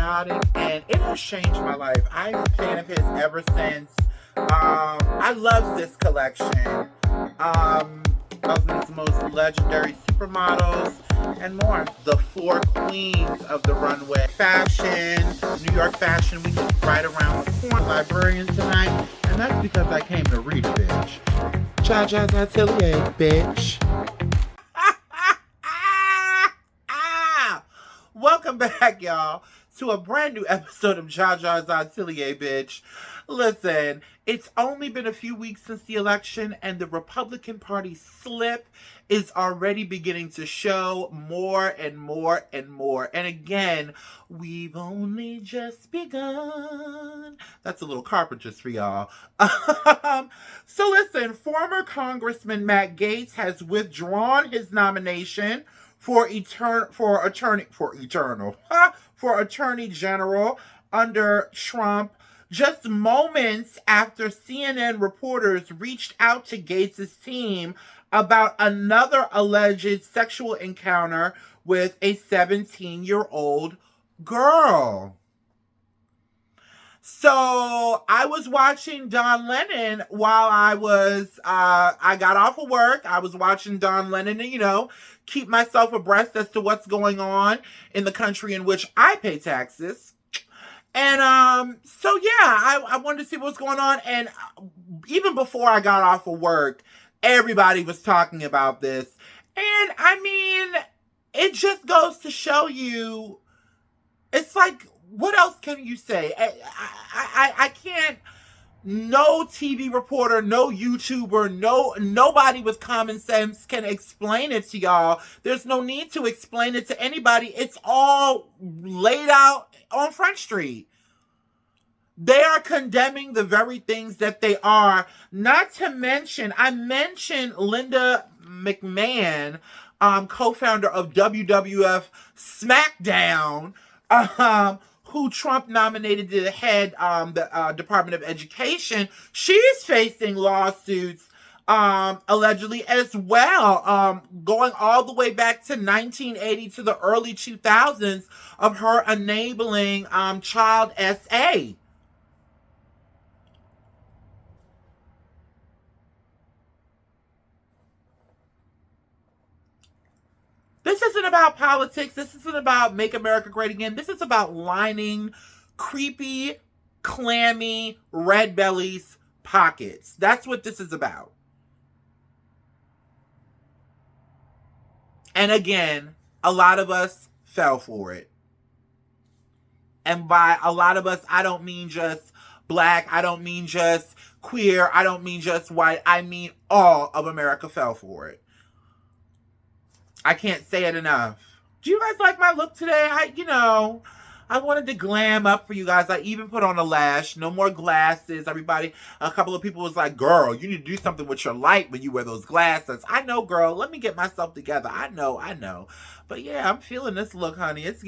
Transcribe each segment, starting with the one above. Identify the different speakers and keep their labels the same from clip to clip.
Speaker 1: patriotic, and it has changed my life. I'm a fan of his ever since. I love this collection. Of his most legendary supermodels and more. The four queens of the runway. Fashion, New York Fashion Week is right around the corner. Librarian tonight, and that's because I came to read a bitch. Jaja's Atelier, bitch. Welcome back, y'all, to a brand new episode of Jaja's Atelier, bitch. Listen, it's only been a few weeks since the election, and the Republican Party slip is already beginning to show more and more and more. And again, we've only just begun. That's a little Carpenters for y'all. So listen, former Congressman Matt Gaetz has withdrawn his nomination for Attorney General under Trump, just moments after CNN reporters reached out to Gates' team about another alleged sexual encounter with a 17-year-old girl. So I was watching Don Lennon while I got off of work. I was watching Don Lennon and, keep myself abreast as to what's going on in the country in which I pay taxes. And so yeah, I wanted to see what's going on. And even before I got off of work, everybody was talking about this. And I mean, it just goes to show you, it's like, what else can you say? I can't. No TV reporter, no YouTuber, nobody with common sense can explain it to y'all. There's no need to explain it to anybody. It's all laid out on Front Street. They are condemning the very things that they are. Not to mention, I mentioned Linda McMahon, co-founder of WWF SmackDown, who Trump nominated to the head the Department of Education. She's facing lawsuits allegedly as well, going all the way back to 1980 to the early 2000s of her enabling child SA. This isn't about politics. This isn't about Make America Great Again. This is about lining creepy, clammy, red bellies' pockets. That's what this is about. And again, a lot of us fell for it. And by a lot of us, I don't mean just black. I don't mean just queer. I don't mean just white. I mean all of America fell for it. I can't say it enough. Do you guys like my look today? I wanted to glam up for you guys. I even put on a lash. No more glasses. Everybody, a couple of people was like, girl, you need to do something with your light when you wear those glasses. I know, girl. Let me get myself together. I know. But yeah, I'm feeling this look, honey. It's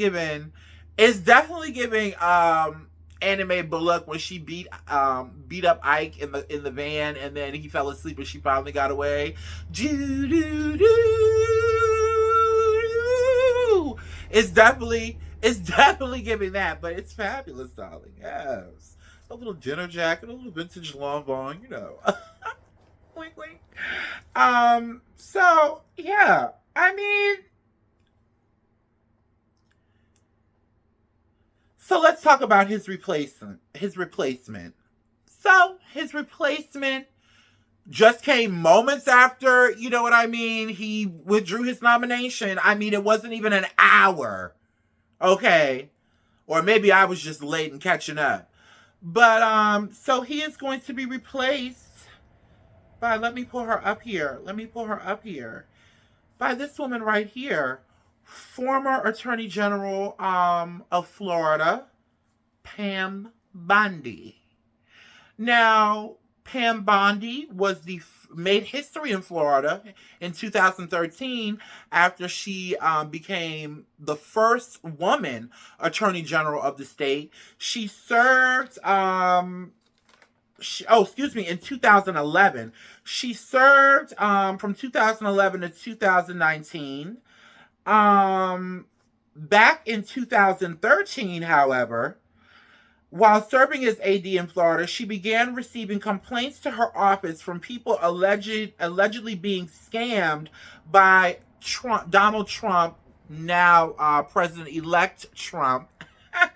Speaker 1: definitely giving anime Bullock when she beat up Ike in the van, and then he fell asleep and she finally got away. It's definitely giving that, but it's fabulous, darling. Yes, a little dinner jacket, a little vintage long bone, wink, wink. So yeah, I mean, so let's talk about his replacement. So his replacement just came moments after, he withdrew his nomination. I mean, it wasn't even an hour. Okay. Or maybe I was just late and catching up. But, so he is going to be replaced by, let me pull her up here. By this woman right here. Former Attorney General, of Florida, Pam Bondi. Now, Pam Bondi made history in Florida in 2013 after she became the first woman Attorney General of the state. She served, in 2011. She served from 2011 to 2019. Back in 2013, however, while serving as AD in Florida, she began receiving complaints to her office from people allegedly being scammed by Donald Trump, now President-elect Trump.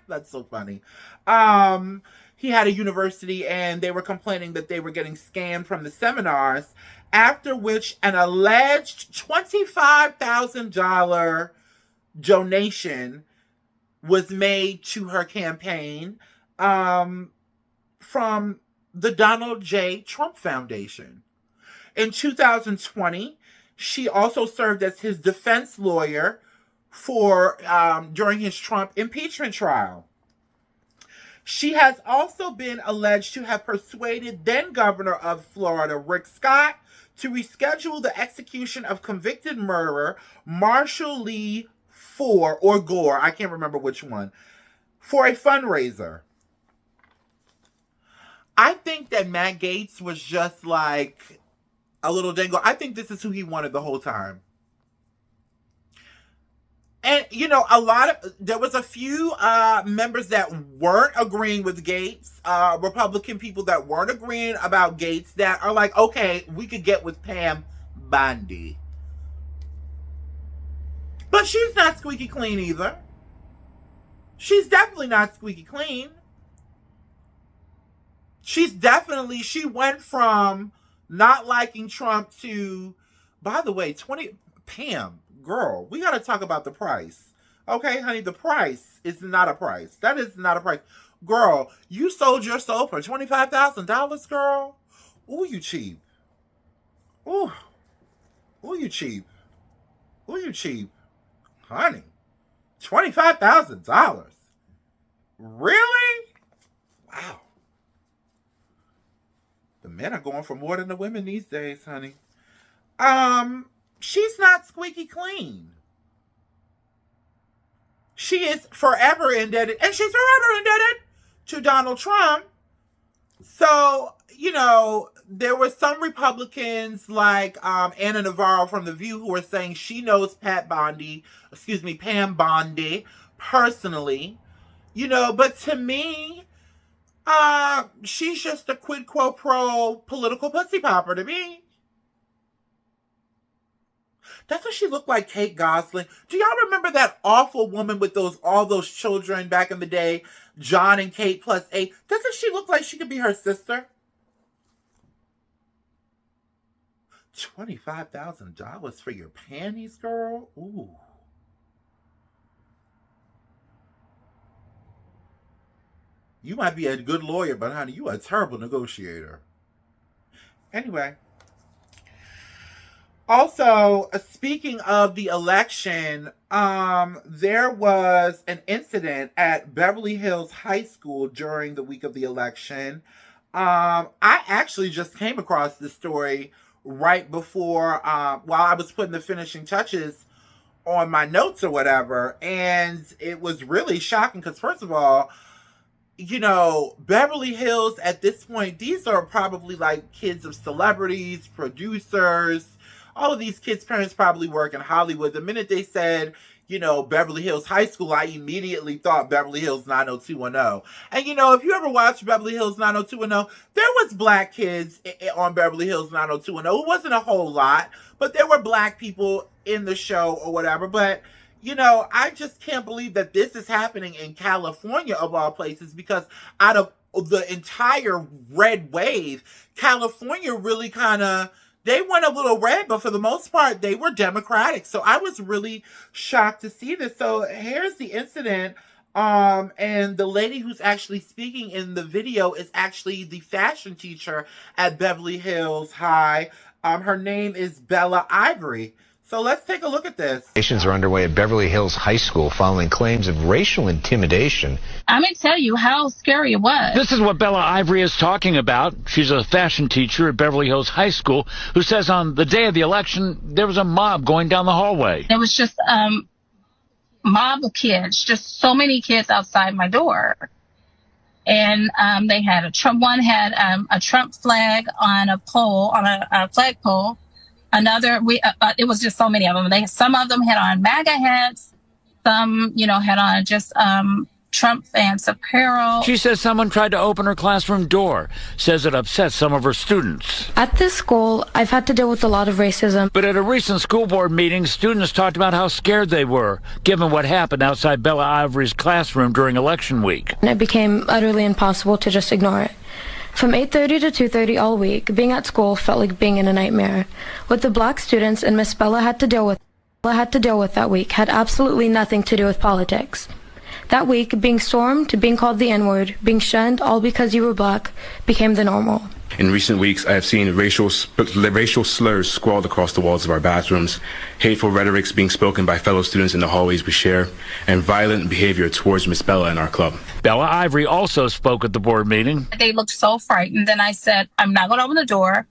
Speaker 1: That's so funny. He had a university and they were complaining that they were getting scammed from the seminars, after which an alleged $25,000 donation was made to her campaign from the Donald J. Trump Foundation. In 2020, she also served as his defense lawyer for during his Trump impeachment trial. She has also been alleged to have persuaded then governor of Florida, Rick Scott, to reschedule the execution of convicted murderer Marshall Lee Gore, I can't remember which one, for a fundraiser. I think that Matt Gaetz was just like a little dingo. I think this is who he wanted the whole time. And, you know, there was a few members that weren't agreeing with Gaetz, Republican people that weren't agreeing about Gaetz, that are like, okay, we could get with Pam Bondi. But she's not squeaky clean either. She's definitely not squeaky clean. She went from not liking Trump to, by the way, Pam, girl, we got to talk about the price. Okay, honey, the price is not a price. That is not a price. Girl, you sold your soul for $25,000, girl. Ooh, you cheap. Ooh, you cheap. Ooh, you cheap. Honey, $25,000. Really? Wow. The men are going for more than the women these days, honey. She's not squeaky clean. She is forever indebted, and she's forever indebted to Donald Trump. So, you know, there were some Republicans like Anna Navarro from The View who were saying she knows Pam Bondi personally. You know, but to me, she's just a quid pro quo political pussy popper to me. Doesn't she look like Kate Gosselin? Do y'all remember that awful woman with all those children back in the day? John and Kate plus 8. Doesn't she look like she could be her sister? $25,000 for your panties, girl? Ooh. You might be a good lawyer, but honey, you are a terrible negotiator. Anyway. Also, speaking of the election, there was an incident at Beverly Hills High School during the week of the election. I actually just came across this story right before, while I was putting the finishing touches on my notes or whatever, and it was really shocking because, first of all, you know, Beverly Hills at this point, these are probably like kids of celebrities, producers. All of these kids' parents probably work in Hollywood. The minute they said, you know, Beverly Hills High School, I immediately thought Beverly Hills 90210. And, you know, if you ever watched Beverly Hills 90210, there was black kids on Beverly Hills 90210. It wasn't a whole lot, but there were black people in the show or whatever. But, you know, I just can't believe that this is happening in California, of all places, because out of the entire red wave, California really kind of, they went a little red, but for the most part, they were Democratic. So I was really shocked to see this. So here's the incident. And the lady who's actually speaking in the video is actually the fashion teacher at Beverly Hills High. Her name is Bella Ivory. So let's take a look at this.
Speaker 2: Investigations are underway at Beverly Hills High School following claims of racial intimidation.
Speaker 3: I'm going to tell you how scary it was.
Speaker 4: This is what Bella Ivory is talking about. She's a fashion teacher at Beverly Hills High School who says on the day of the election, there was a mob going down the hallway.
Speaker 3: There was just a mob of kids, just so many kids outside my door. And they had one had a Trump flag on a pole, on a flagpole. Another, it was just so many of them. Some of them had on MAGA hats. Some, had on just Trump fans apparel.
Speaker 4: She says someone tried to open her classroom door, says it upset some of her students.
Speaker 5: At this school, I've had to deal with a lot of racism.
Speaker 4: But at a recent school board meeting, students talked about how scared they were, given what happened outside Bella Ivory's classroom during election week.
Speaker 5: And it became utterly impossible to just ignore it. From 8:30 to 2:30 all week, being at school felt like being in a nightmare. What the black students and Miss Bella had to deal with that week had absolutely nothing to do with politics. That week, being stormed, being called the N-word, being shunned, all because you were black, became the normal.
Speaker 6: In recent weeks, I have seen racial slurs scrawled across the walls of our bathrooms, hateful rhetorics being spoken by fellow students in the hallways we share, and violent behavior towards Miss Bella and our club.
Speaker 4: Bella Ivory also spoke at the board meeting.
Speaker 3: They looked so frightened. Then I said, I'm not going to open the door.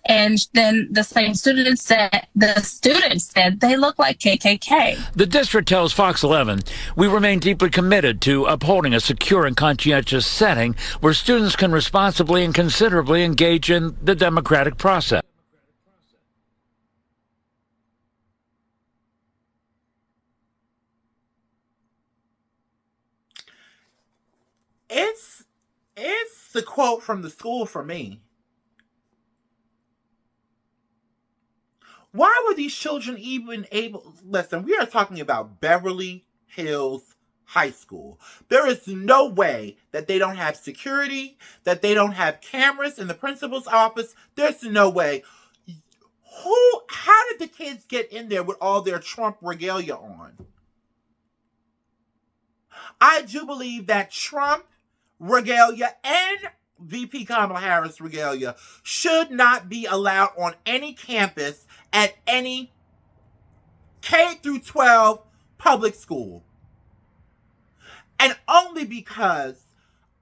Speaker 3: And then the same student said, they look like KKK.
Speaker 4: The district tells Fox 11, we remain deeply committed to upholding a secure and conscientious setting where students can responsibly and considerably engage in the democratic process.
Speaker 1: It's the quote from the school for me. Why were these children even able... Listen, we are talking about Beverly Hills High School. There is no way that they don't have security, that they don't have cameras in the principal's office. There's no way. How did the kids get in there with all their Trump regalia on? I do believe that Trump regalia and VP Kamala Harris regalia should not be allowed on any campus at any K through 12 public school. And only because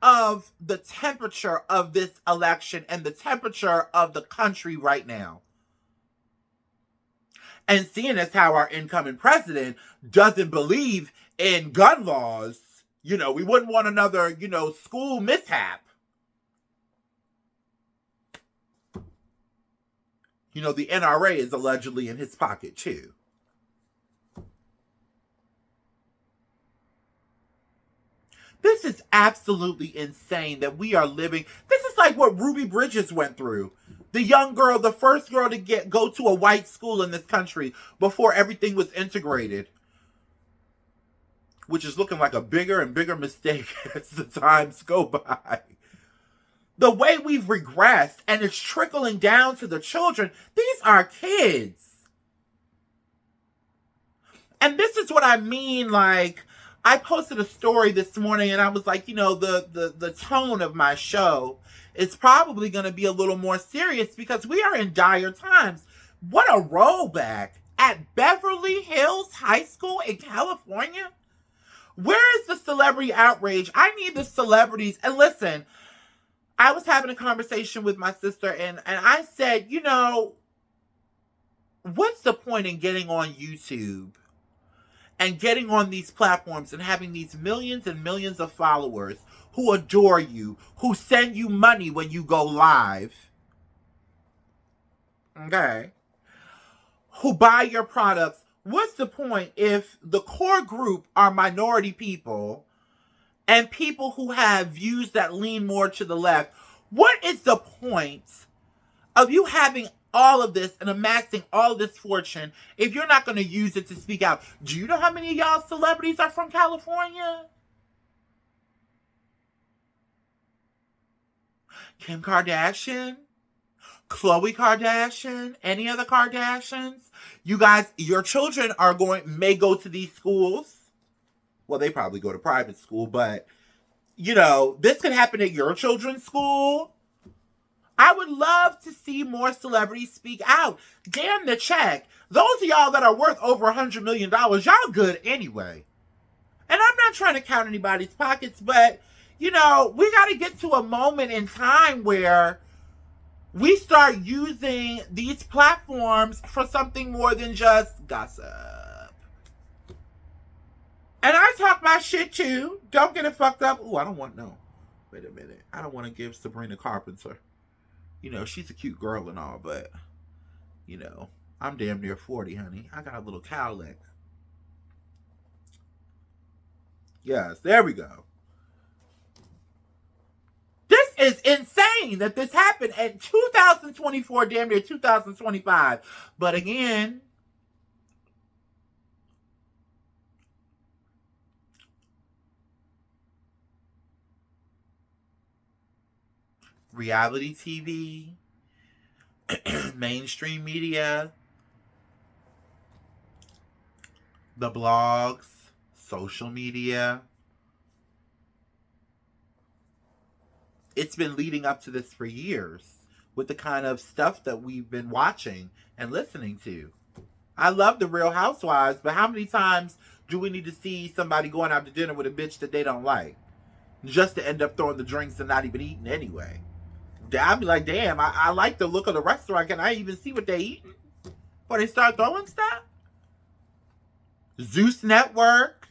Speaker 1: of the temperature of this election and the temperature of the country right now. And seeing as how our incoming president doesn't believe in gun laws, we wouldn't want another, school mishap. The NRA is allegedly in his pocket, too. This is absolutely insane that we are living. This is like what Ruby Bridges went through. The young girl, the first girl to go to a white school in this country before everything was integrated. Which is looking like a bigger and bigger mistake as the times go by. The way we've regressed, and it's trickling down to the children. These are kids. And this is what I mean, like, I posted a story this morning and I was like, the tone of my show is probably going to be a little more serious because we are in dire times. What a rollback at Beverly Hills High School in California. Where is the celebrity outrage? I need the celebrities. And listen, I was having a conversation with my sister and I said, what's the point in getting on YouTube and getting on these platforms and having these millions and millions of followers who adore you, who send you money when you go live, okay, who buy your products? What's the point if the core group are minority people and people who have views that lean more to the left? What is the point of you having all of this and amassing all this fortune if you're not going to use it to speak out? Do you know how many of y'all celebrities are from California? Kim Kardashian? Khloe Kardashian? Any other Kardashians? You guys, your children may go to these schools. Well, they probably go to private school, but this could happen at your children's school. I would love to see more celebrities speak out. Damn the check. Those of y'all that are worth over $100 million, y'all good anyway. And I'm not trying to count anybody's pockets, but, we got to get to a moment in time where we start using these platforms for something more than just gossip. And I talk my shit too. Don't get it fucked up. Ooh, I don't want wait a minute. I don't want to give Sabrina Carpenter. She's a cute girl and all, but, I'm damn near 40, honey. I got a little cowlick. Yes, there we go. This is insane that this happened in 2024, damn near 2025. But again, reality TV, mainstream media, the blogs, social media. It's been leading up to this for years with the kind of stuff that we've been watching and listening to. I love the Real Housewives, but how many times do we need to see somebody going out to dinner with a bitch that they don't like just to end up throwing the drinks and not even eating anyway? I'd be like, damn, I like the look of the restaurant. Can I even see what they eating before they start throwing stuff? Zeus Network.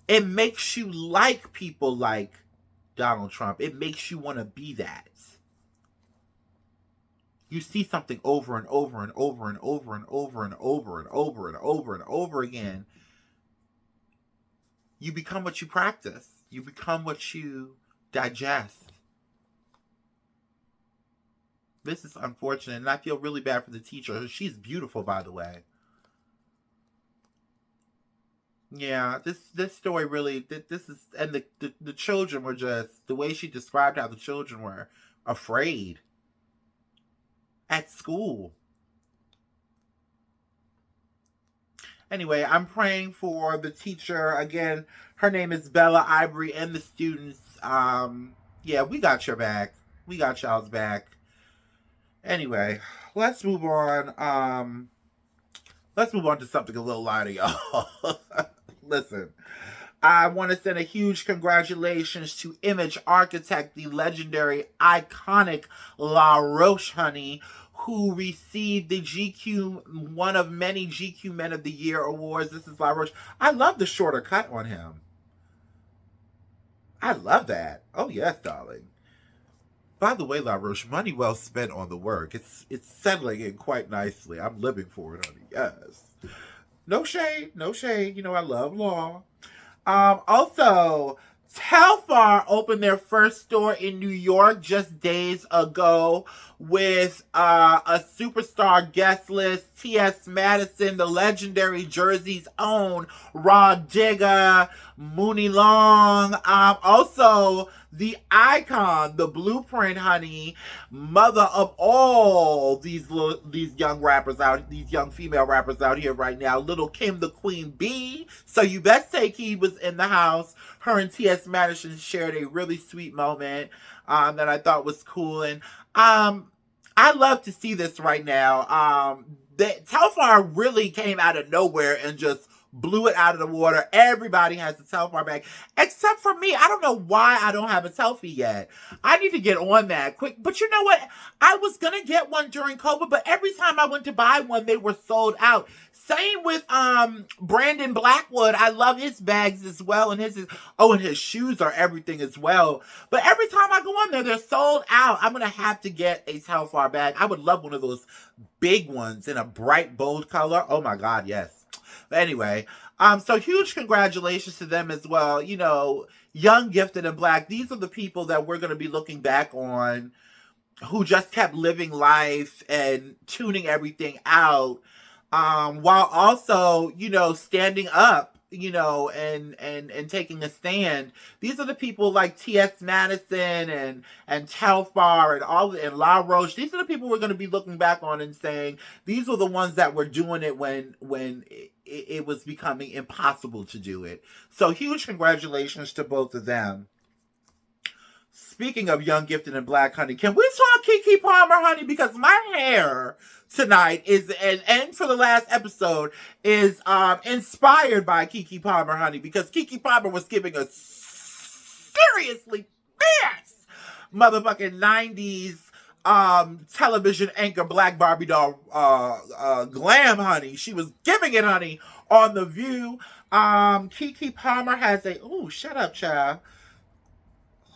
Speaker 1: It makes you like people like Donald Trump. It makes you want to be that. You see something over and over and over and over and over and over and over and over and over again. You become what you practice. You become what you digest. This is unfortunate, and I feel really bad for the teacher. She's beautiful, by the way. Yeah, this story really, this is, and the children were just, the way she described how the children were afraid at school. Anyway, I'm praying for the teacher. Again, her name is Bella Ivory, and the students. Yeah, we got your back. We got y'all's back. Anyway, let's move on. Let's move on to something a little lighter, y'all. Listen, I want to send a huge congratulations to Image Architect, the legendary, iconic La Roche Honey, who received the GQ, one of many GQ Men of the Year awards. This is La Roche. I love the shorter cut on him. I love that. Oh, yes, darling. By the way, La Roche, money well spent on the work. It's settling in quite nicely. I'm living for it, honey. Yes. No shade, no shade. You know I love law. Also, Telfar opened their first store in New York just days ago with a superstar guest list. T.S. Madison, the legendary Jersey's own Rod Digger, Mooney Long. Also, the icon, the blueprint honey, mother of all these young rappers out, these young female rappers out here right now, Little Kim the Queen Bee. So you best take heed was in the house. Her and T.S. Madison shared a really sweet moment that I thought was cool. And I love to see this right now. Telfar really came out of nowhere and just blew it out of the water. Everybody has a Telfar bag, except for me. I don't know why I don't have a Telfie yet. I need to get on that quick. But you know what? I was going to get one during COVID, but every time I went to buy one, they were sold out. Same with Brandon Blackwood. I love his bags as well, and his shoes are everything as well. But every time I go on there, they're sold out. I'm gonna have to get a Telfar bag. I would love one of those big ones in a bright, bold color. Oh my God, yes. But anyway, so huge congratulations to them as well. You know, young, gifted, and black. These are the people that we're gonna be looking back on, who just kept living life and tuning everything out. While also, you know, standing up, you know, and taking a stand. These are the people like T.S. Madison and Telfar and La Roche. These are the people we're going to be looking back on and saying, these were the ones that were doing it when it was becoming impossible to do it. So huge congratulations to both of them. Speaking of young, gifted, and black, honey, can we talk Keke Palmer, honey? Because my hair tonight is, and for the last episode, is inspired by Keke Palmer, honey, because Keke Palmer was giving a seriously fierce motherfucking 90s television anchor black Barbie doll glam, honey. She was giving it, honey, on The View. Keke Palmer has a, ooh, shut up, child.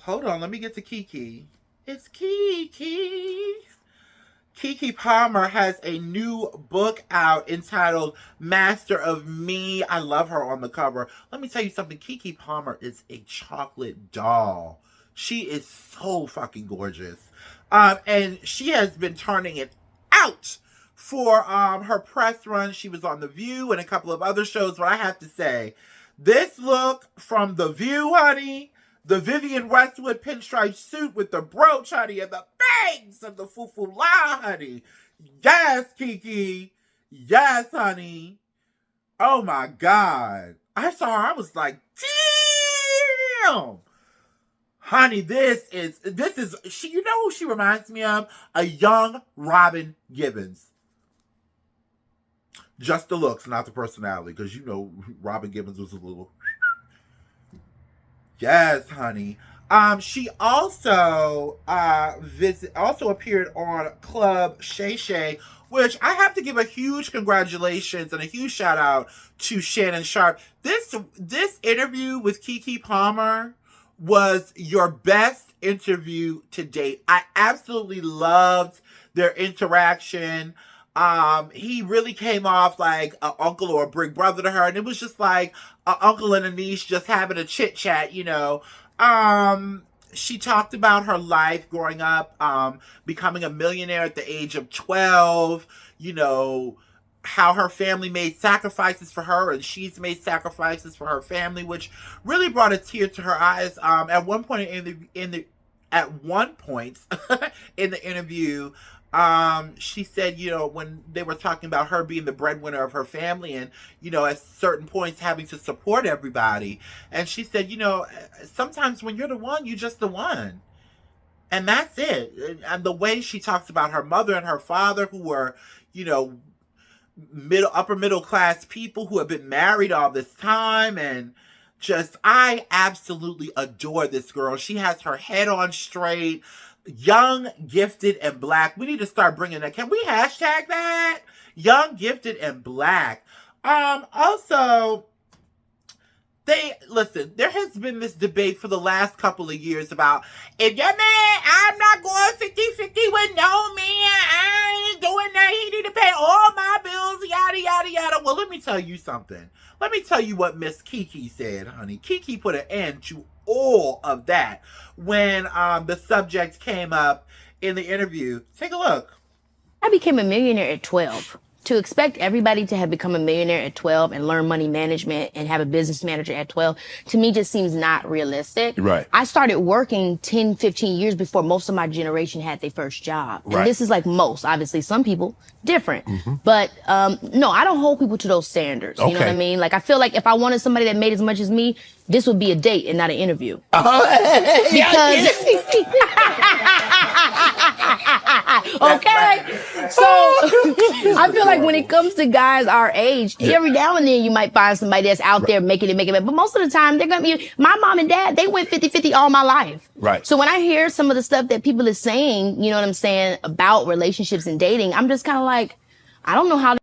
Speaker 1: Hold on, let me get to Keke. It's Keke. Keke Palmer has a new book out entitled Master of Me. I love her on the cover. Let me tell you something. Keke Palmer is a chocolate doll. She is so fucking gorgeous. And she has been turning it out for her press run. She was on The View and a couple of other shows, but I have to say, this look from The View, honey, the Vivian Westwood pinstripe suit with the brooch, honey, and the bangs and the foo-foo-la, honey. Yes, Keke. Yes, honey. Oh, my God. I saw her. I was like, damn. Honey, this is, she, you know who she reminds me of? A young Robin Gibbons. Just the looks, not the personality, because you know Robin Gibbons was a little... Yes, honey. She also also appeared on Club Shay Shay, which I have to give a huge congratulations and a huge shout out to Shannon Sharp. This interview with Keke Palmer was your best interview to date. I absolutely loved their interaction. He really came off like an uncle or a big brother to her, and it was just like an uncle and a niece just having a chit chat, you know. She talked about her life growing up, becoming a millionaire at the age of 12, you know, how her family made sacrifices for her and she's made sacrifices for her family, which really brought a tear to her eyes. At one point in the interview, she said, you know, when they were talking about her being the breadwinner of her family and, you know, at certain points having to support everybody. And she said, you know, sometimes when you're the one, you're just the one. And that's it. And the way she talks about her mother and her father, who were, you know, upper middle class people who have been married all this time, and just, I absolutely adore this girl. She has her head on straight. Young, gifted, and black. We need to start bringing that. Can we hashtag that? Young, gifted, and black. Also, there has been this debate for the last couple of years about, if your man, I'm not going 50-50 with no man, I ain't doing that, he need to pay all my bills, yada, yada, yada. Well, let me tell you something. Let me tell you what Miss Keke said, honey. Keke put an end to all of that when the subject came up in the interview. Take a look.
Speaker 7: I became a millionaire at 12. To expect everybody to have become a millionaire at 12 and learn money management and have a business manager at 12, to me just seems not realistic.
Speaker 8: Right.
Speaker 7: I started working 10, 15 years before most of my generation had their first job.
Speaker 8: Right.
Speaker 7: And this is like most, obviously some people different. But no, I don't hold people to those standards. You know what I mean? Like, I feel like if I wanted somebody that made as much as me, this would be a date and not an interview. Because okay, so I feel like when it comes to guys our age, every now and then you might find somebody that's out there making it, but most of the time they're gonna be, my mom and dad, they went 50-50 all my life.
Speaker 8: Right.
Speaker 7: So when I hear some of the stuff that people are saying, you know what I'm saying, about relationships and dating, I'm just kind of like, I don't know how.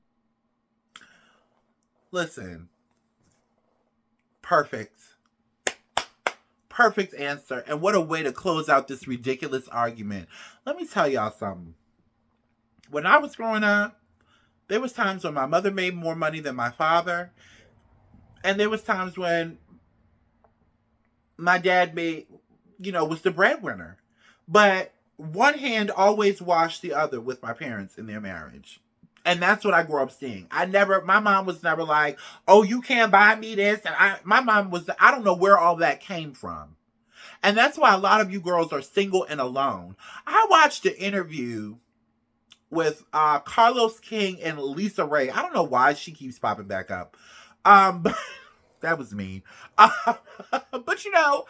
Speaker 1: Listen, perfect answer. And what a way to close out this ridiculous argument. Let me tell y'all something. When I was growing up, there was times when my mother made more money than my father. And there was times when my dad was the breadwinner. But one hand always washed the other with my parents in their marriage. And that's what I grew up seeing. My mom was never like, oh, you can't buy me this. And my mom was, I don't know where all that came from. And that's why a lot of you girls are single and alone. I watched an interview with Carlos King and Lisa Ray. I don't know why she keeps popping back up. But that was mean. But you know,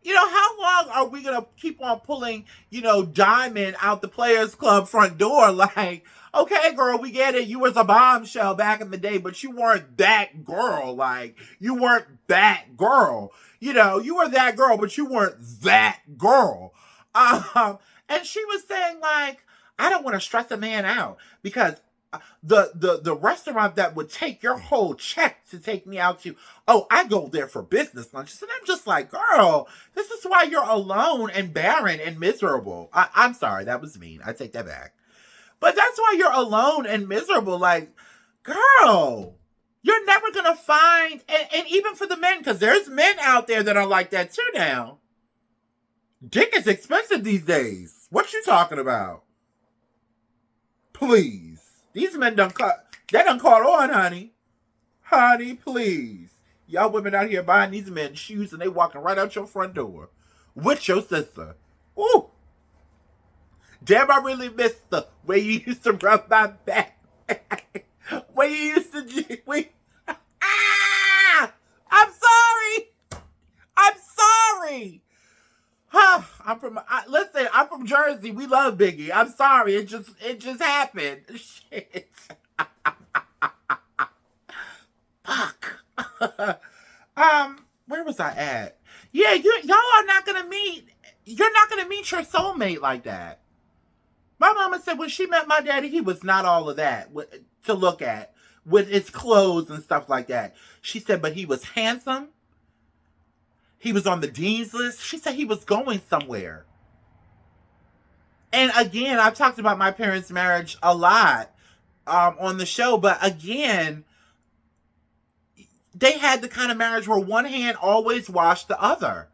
Speaker 1: how long are we going to keep on pulling, Diamond out the Players Club front door? Like, okay, girl, we get it. You was a bombshell back in the day, but you weren't that girl. Like, you weren't that girl. You were that girl, but you weren't that girl. And she was saying, like, I don't want to stress a man out because the restaurant that would take your whole check to take me out to, I go there for business lunches. And I'm just like, girl, this is why you're alone and barren and miserable. I'm sorry, that was mean. I take that back. But that's why you're alone and miserable. Like, girl, you're never going to find, and even for the men, because there's men out there that are like that too now. Dick is expensive these days. What you talking about? Please. These men they done caught on, honey. Honey, please. Y'all women out here buying these men shoes and they walking right out your front door with your sister. Ooh. Damn, I really missed the way you used to rub my back. When you used to... I'm sorry. I'm sorry. Listen, I'm from Jersey. We love Biggie. I'm sorry. It just happened. Shit. Fuck. Where was I at? Yeah, y'all are not gonna meet. You're not gonna meet your soulmate like that. My mama said when she met my daddy, he was not all of that to look at with his clothes and stuff like that. She said, but he was handsome. He was on the dean's list. She said he was going somewhere. And again, I've talked about my parents' marriage a lot on the show, but again, they had the kind of marriage where one hand always washed the other.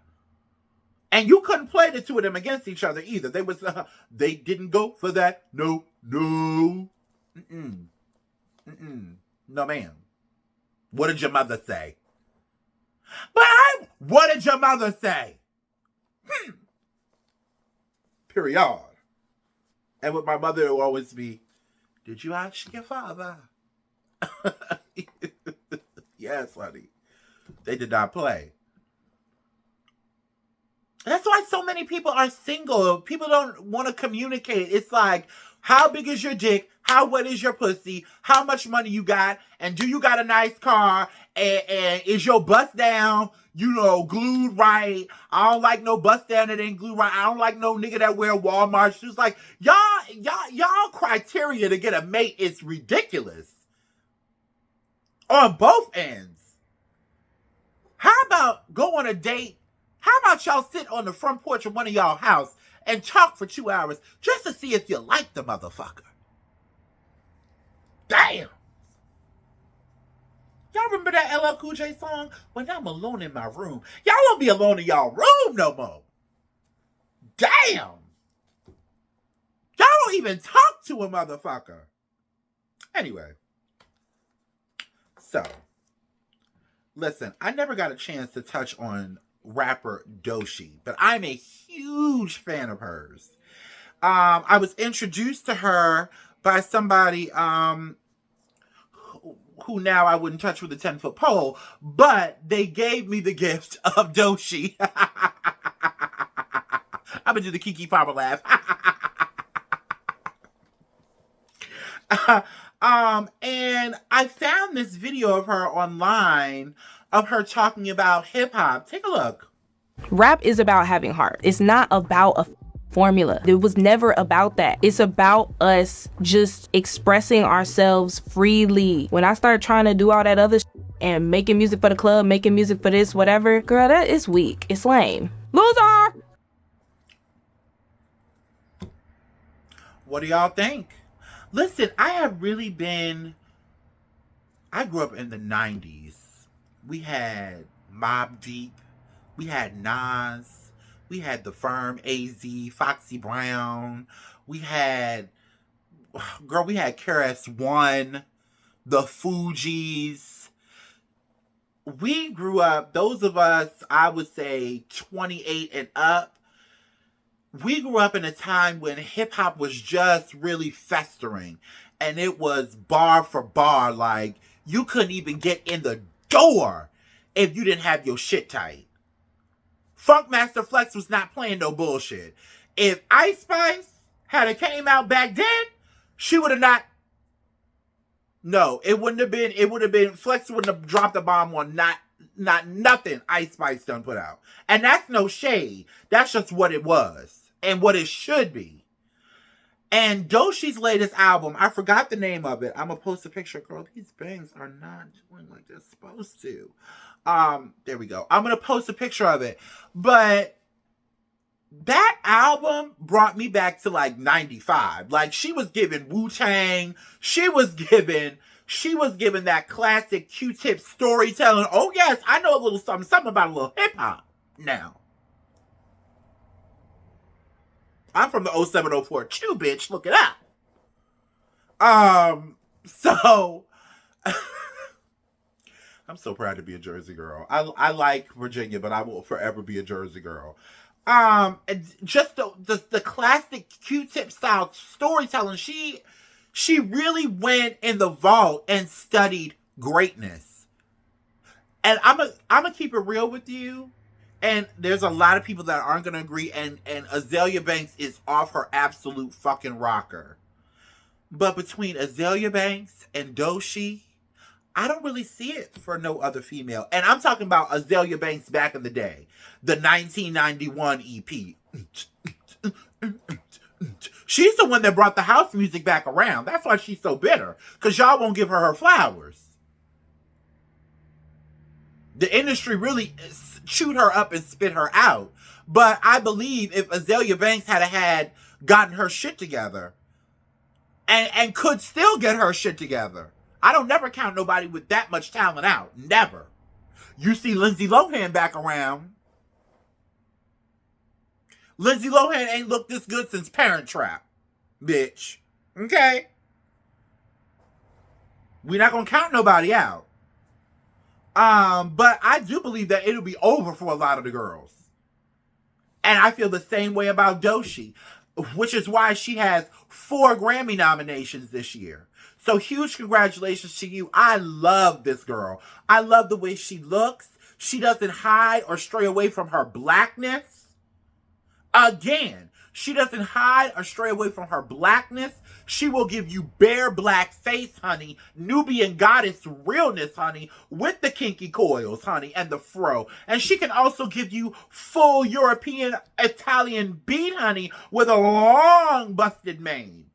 Speaker 1: And you couldn't play the two of them against each other either. They didn't go for that. No. No, ma'am. What did your mother say? What did your mother say? Period. And with my mother, it will always be, did you ask your father? Yes, honey. They did not play. That's why so many people are single. People don't want to communicate. It's like, how big is your dick? How wet is your pussy? How much money you got? And do you got a nice car? And is your bust down, glued right? I don't like no bust down that ain't glued right. I don't like no nigga that wear Walmart shoes. Like, y'all criteria to get a mate is ridiculous. On both ends. How about go on a date? How about y'all sit on the front porch of one of y'all house and talk for 2 hours just to see if you like the motherfucker? Damn. Y'all remember that LL Cool J song? When I'm alone in my room. Y'all don't be alone in y'all room no more. Damn. Y'all don't even talk to a motherfucker. Anyway. So. Listen, I never got a chance to touch on rapper Doechii, but I'm a huge fan of hers. I was introduced to her by somebody who now I wouldn't touch with a 10-foot pole, but they gave me the gift of Doechii. I'm gonna do the Keke Palmer laugh. And I found this video of her online of her talking about hip hop. Take a look.
Speaker 8: Rap is about having heart. It's not about a formula. It was never about that. It's about us just expressing ourselves freely. When I started trying to do all that other and making music for the club, making music for this, whatever, girl, that is weak. It's lame. Loser!
Speaker 1: What do y'all think? Listen, I grew up in the 90s. We had Mobb Deep. We had Nas. We had The Firm, AZ, Foxy Brown. We had KRS-One, the Fugees. We grew up, those of us, I would say 28 and up, we grew up in a time when hip-hop was just really festering. And it was bar for bar. Like, you couldn't even get in the door if you didn't have your shit tight. Funkmaster Flex was not playing no bullshit. If Ice Spice had came out back then, she would have not... No, it would have been... Flex wouldn't have dropped a bomb on nothing Ice Spice done put out. And that's no shade. That's just what it was. And what it should be. And Doechii's latest album, I forgot the name of it. I'm going to post a picture. Girl, these bangs are not doing like they're supposed to. There we go. I'm going to post a picture of it. But That album brought me back to like 95. Like, she was giving Wu-Tang. She was giving that classic Q-Tip storytelling. Oh yes, I know a little something about a little hip-hop now. I'm from the 0704 too, bitch. Look it up. So I'm so proud to be a Jersey girl. I like Virginia, but I will forever be a Jersey girl. Just the classic Q-Tip style storytelling. She really went in the vault and studied greatness. And I'm gonna keep it real with you. And there's a lot of people that aren't gonna agree. And Azalea Banks is off her absolute fucking rocker. But between Azalea Banks and Doechii, I don't really see it for no other female. And I'm talking about Azalea Banks back in the day. The 1991 EP. She's the one that brought the house music back around. That's why she's so bitter. Because y'all won't give her flowers. The industry really chewed her up and spit her out. But I believe if Azalea Banks had gotten her shit together, and could still get her shit together, I don't never count nobody with that much talent out. Never. You see Lindsay Lohan back around. Lindsay Lohan ain't looked this good since Parent Trap, bitch. Okay? We're not gonna count nobody out. But I do believe that it'll be over for a lot of the girls. And I feel the same way about Doechii, which is why she has 4 Grammy nominations this year. So huge congratulations to you. I love this girl. I love the way she looks. She doesn't hide or stray away from her blackness. Again, she doesn't hide or stray away from her blackness. She will give you bare black face, honey. Nubian goddess realness, honey. With the kinky coils, honey. And the fro. And she can also give you full European Italian beat, honey. With a long busted mane.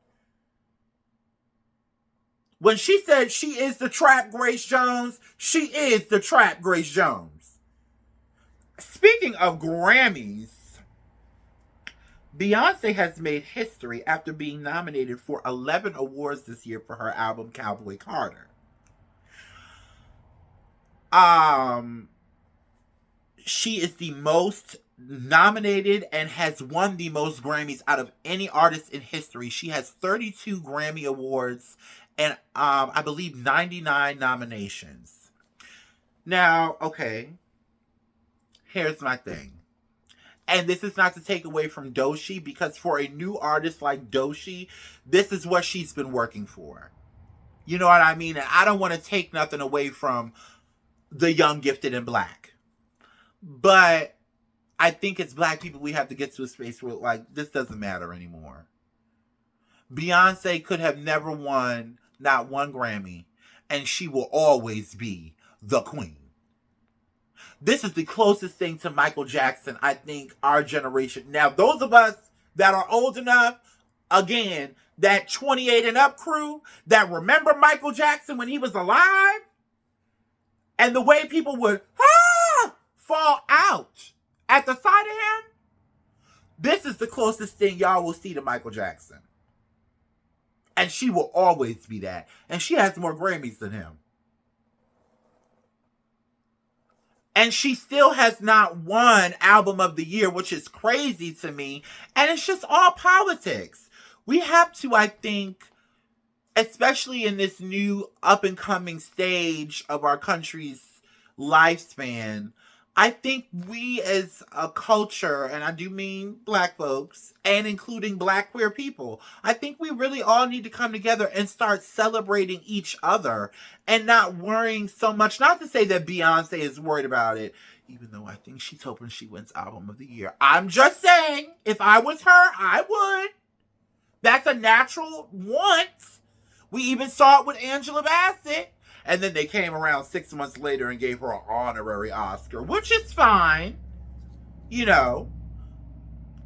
Speaker 1: When she said she is the trap Grace Jones, she is the trap Grace Jones. Speaking of Grammys, Beyonce has made history after being nominated for 11 awards this year for her album Cowboy Carter. She is the most nominated and has won the most Grammys out of any artist in history. She has 32 Grammy Awards and I believe 99 nominations. Now, okay, here's my thing. And this is not to take away from Doechii, because for a new artist like Doechii, this is what she's been working for. You know what I mean? And I don't want to take nothing away from the young, gifted, and black. But I think it's black people we have to get to a space where, like, this doesn't matter anymore. Beyonce could have never won not one Grammy, and she will always be the queen. This is the closest thing to Michael Jackson, I think, our generation. Now, those of us that are old enough, again, that 28 and up crew that remember Michael Jackson when he was alive, and the way people would fall out at the sight of him, this is the closest thing y'all will see to Michael Jackson. And she will always be that. And she has more Grammys than him. And she still has not won Album of the Year, which is crazy to me. And it's just all politics. We have to, I think, especially in this new up-and-coming stage of our country's lifespan, I think we as a culture, and I do mean black folks, and including black queer people, I think we really all need to come together and start celebrating each other and not worrying so much. Not to say that Beyonce is worried about it, even though I think she's hoping she wins Album of the Year. I'm just saying, if I was her, I would. That's a natural want. We even saw it with Angela Bassett. And then they came around 6 months later and gave her an honorary Oscar, which is fine, you know.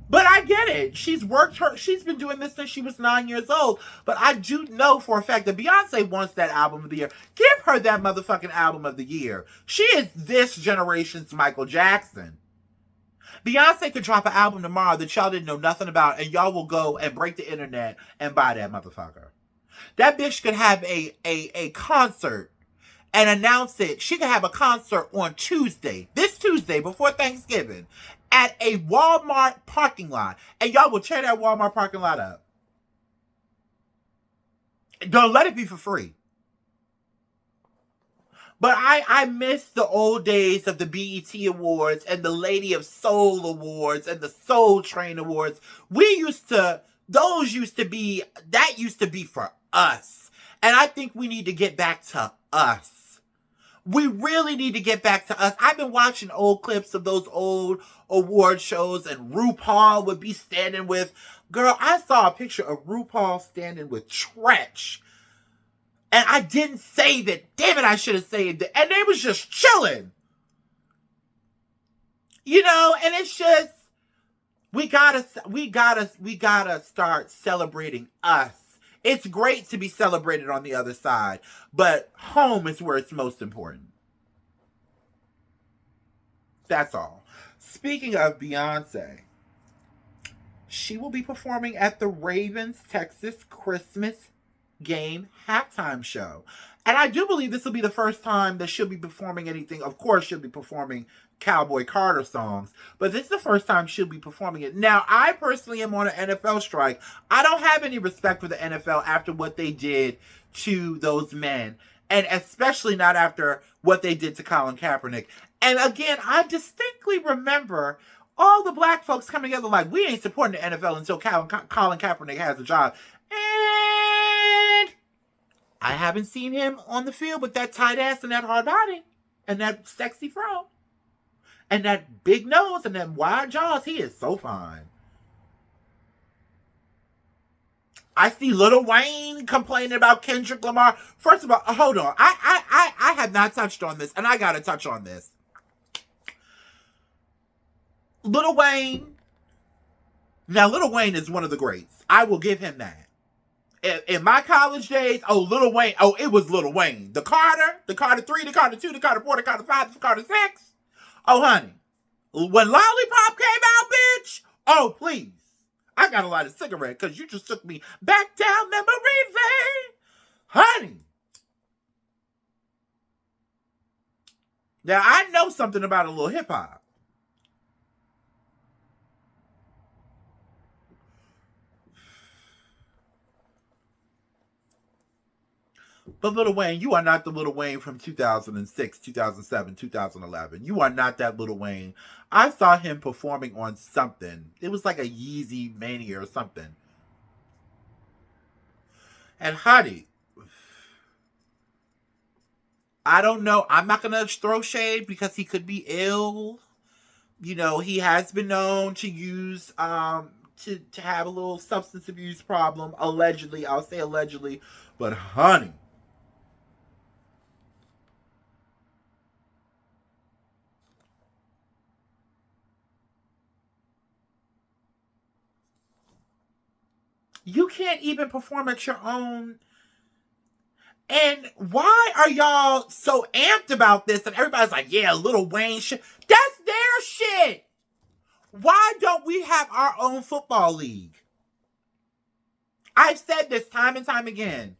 Speaker 1: But I get it. She's been doing this since she was 9 years old. But I do know for a fact that Beyonce wants that Album of the Year. Give her that motherfucking Album of the Year. She is this generation's Michael Jackson. Beyonce could drop an album tomorrow that y'all didn't know nothing about, and y'all will go and break the internet and buy that motherfucker. That bitch could have a concert and announce it. She could have a concert on Tuesday, this Tuesday before Thanksgiving, at a Walmart parking lot, and y'all will tear that Walmart parking lot up. Don't let it be for free. But I miss the old days of the BET Awards and the Lady of Soul Awards and the Soul Train Awards. That used to be for us. And I think we need to get back to us. We really need to get back to us. I've been watching old clips of those old award shows, and RuPaul would be standing with, girl, I saw a picture of RuPaul standing with Tretch. And I didn't save it. Damn it, I should have saved it. And they was just chilling. You know, and it's just, we gotta start celebrating us. It's great to be celebrated on the other side, but home is where it's most important. That's all. Speaking of Beyonce, she will be performing at the Ravens Texas Christmas game halftime show. And I do believe this will be the first time that she'll be performing anything. Of course, she'll be performing Cowboy Carter songs, but this is the first time she'll be performing it. Now, I personally am on an NFL strike. I don't have any respect for the NFL after what they did to those men, and especially not after what they did to Colin Kaepernick. And again, I distinctly remember all the black folks coming together like, we ain't supporting the NFL until Colin Kaepernick has a job. And I haven't seen him on the field with that tight ass and that hard body and that sexy fro and that big nose and that wide jaws. He is so fine. I see Lil Wayne complaining about Kendrick Lamar. First of all, hold on. I have not touched on this, and I gotta touch on this. Lil Wayne. Now, Lil Wayne is one of the greats. I will give him that. In my college days, Lil Wayne, it was Lil Wayne. The Carter 3, the Carter 2, the Carter 4, the Carter 5, the Carter 6. Oh, honey. When Lollipop came out, bitch, please. I got a lot of cigarette because you just took me back down memory lane. Honey. Now, I know something about a little hip-hop. But Lil Wayne, you are not the Lil Wayne from 2006, 2007, 2011. You are not that Lil Wayne. I saw him performing on something. It was like a Yeezy Mania or something. And honey, I don't know. I'm not going to throw shade because he could be ill. You know, he has been known to use, to have a little substance abuse problem. Allegedly. I'll say allegedly. But honey, you can't even perform at your own. And why are y'all so amped about this? And everybody's like, yeah, Lil Wayne shit. That's their shit. Why don't we have our own football league? I've said this time and time again.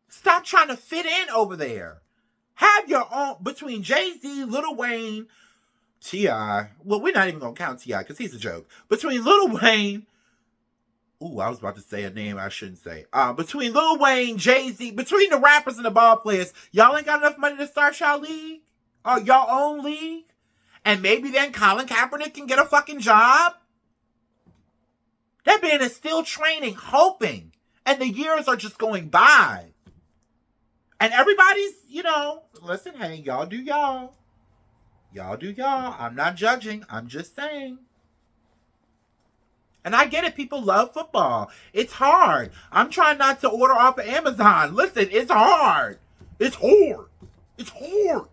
Speaker 1: Stop trying to fit in over there. Have your own, between Jay-Z, Lil Wayne, T.I. Well, we're not even going to count T.I. because he's a joke. Between Lil Wayne, I was about to say a name I shouldn't say. Between Lil Wayne, Jay-Z, between the rappers and the ball players, y'all ain't got enough money to start y'all league? Or y'all own league? And maybe then Colin Kaepernick can get a fucking job? That man is still training, hoping. And the years are just going by. And everybody's, listen, hey, y'all do y'all. Y'all do y'all. I'm not judging. I'm just saying. And I get it. People love football. It's hard. I'm trying not to order off of Amazon. Listen, it's hard. It's hard. It's hard.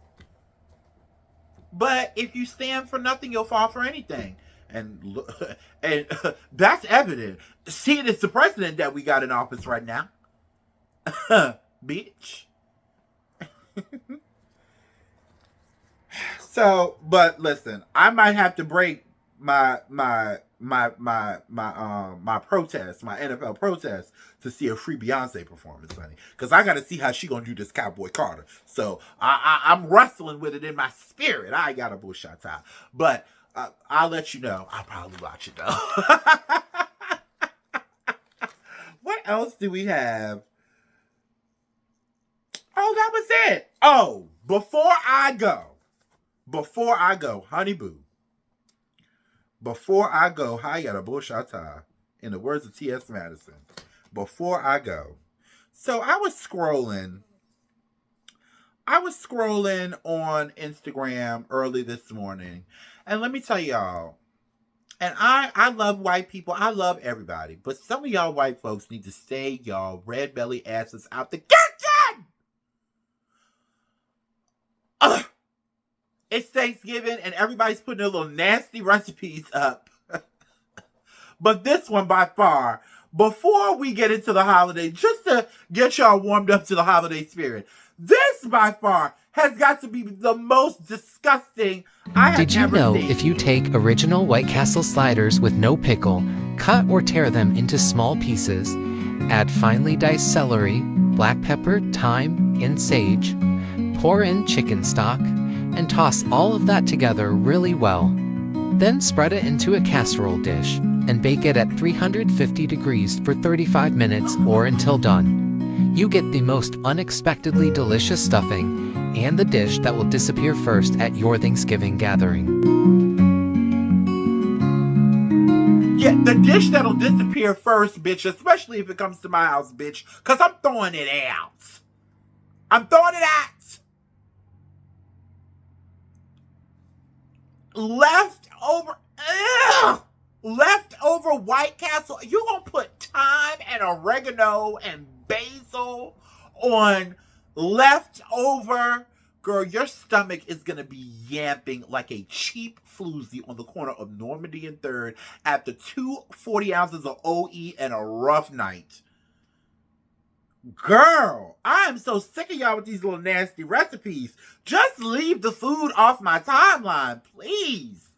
Speaker 1: But if you stand for nothing, you'll fall for anything. And that's evident. See, it's the president that we got in office right now. Bitch. So, but listen, I might have to break my protest, my NFL protest, to see a free Beyonce performance, honey. Because I got to see how she gonna do this Cowboy Carter. So I'm wrestling with it in my spirit. I ain't got a bullshot tie, but I'll let you know. I'll probably watch it though. What else do we have? Oh, that was it. Oh, before I go, honey boo. Before I go, I got a bullshot tie. In the words of T.S. Madison. Before I go. So I was scrolling on Instagram early this morning. And let me tell y'all, and I love white people. I love everybody. But some of y'all white folks need to stay y'all red belly asses out the kitchen. Ugh. It's Thanksgiving and everybody's putting their little nasty recipes up. But this one by far, before we get into the holiday, just to get y'all warmed up to the holiday spirit, this by far has got to be the most disgusting I have ever seen.
Speaker 9: Did you know if you take original White Castle sliders with no pickle, cut or tear them into small pieces, add finely diced celery, black pepper, thyme, and sage, pour in chicken stock, and toss all of that together really well. Then spread it into a casserole dish and bake it at 350 degrees for 35 minutes or until done. You get the most unexpectedly delicious stuffing and the dish that will disappear first at your Thanksgiving gathering.
Speaker 1: Yeah, the dish that'll disappear first, bitch, especially if it comes to my house, bitch, because I'm throwing it out. I'm throwing it out. Leftover White Castle. You gonna put thyme and oregano and basil on leftover? Girl, your stomach is gonna be yamping like a cheap floozy on the corner of Normandy and 3rd after 2 40 ounces of OE and a rough night. Girl, I am so sick of y'all with these little nasty recipes. Just leave the food off my timeline, please.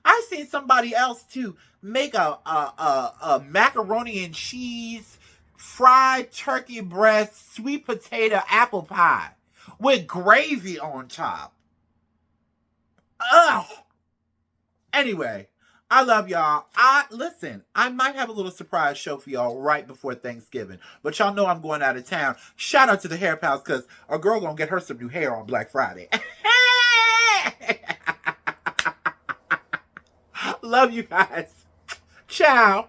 Speaker 1: I seen somebody else too make a macaroni and cheese, fried turkey breast, sweet potato apple pie with gravy on top. Ugh. Anyway, I love y'all. Listen, I might have a little surprise show for y'all right before Thanksgiving. But y'all know I'm going out of town. Shout out to the hair pals, because a girl gonna get her some new hair on Black Friday. Love you guys. Ciao.